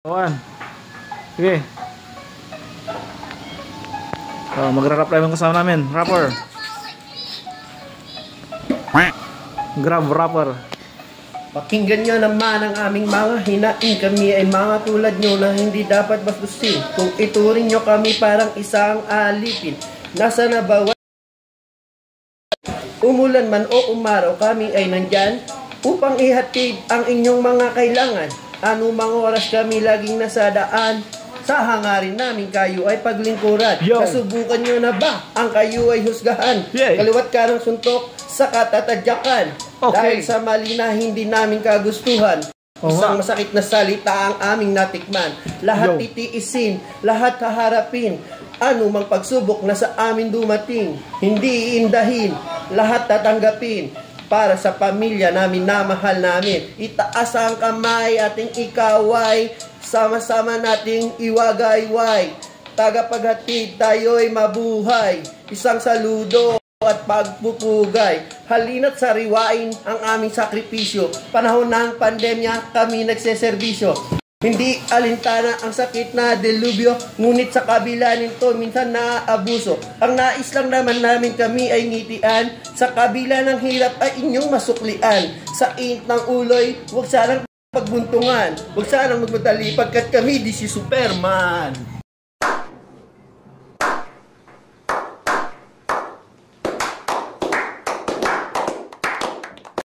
Awan. Sige. So, magra-rapply yung kasama namin. Rapper. Grab rapper. Pakinggan nyo naman ang aming mga hinaing. Kami ay mga tulad nyo na hindi dapat bastusin. Kung ituring nyo kami parang isang alipin, nasa nabawa umulan man o umaraw, kami ay nandyan upang ihatid ang inyong mga kailangan. Anumang oras kami laging nasa daan, sa hangarin namin kayo ay paglingkuran. Kasubukan nyo na ba ang kayo ay husgahan? Kaliwat ka ng suntok sa katatadyakan. Dahil sa mali na hindi namin kagustuhan. Isang masakit na salita ang aming natikman. Lahat titiisin, lahat haharapin. Anumang pagsubok na sa amin dumating, hindi iindahin, lahat tatanggapin. Para sa pamilya namin na mahal namin, itaas ang kamay ating ikaway, sama-sama nating iwagayway. Tagapaghatid tayo'y mabuhay, isang saludo at pagpupugay. Halina't sariwain ang aming sakripisyo. Panahon ng pandemya kami nagseserbisyo. Hindi alintana ang sakit na delubyo, ngunit sa kabila nito minsan naaabuso. Ang nais lang naman namin kami ay ngitian, sa kabila ng hirap ay inyong masuklian. Sa init ng uloy, huwag sanang pagbuntungan, huwag sanang magmadali pagkat kami di si Superman.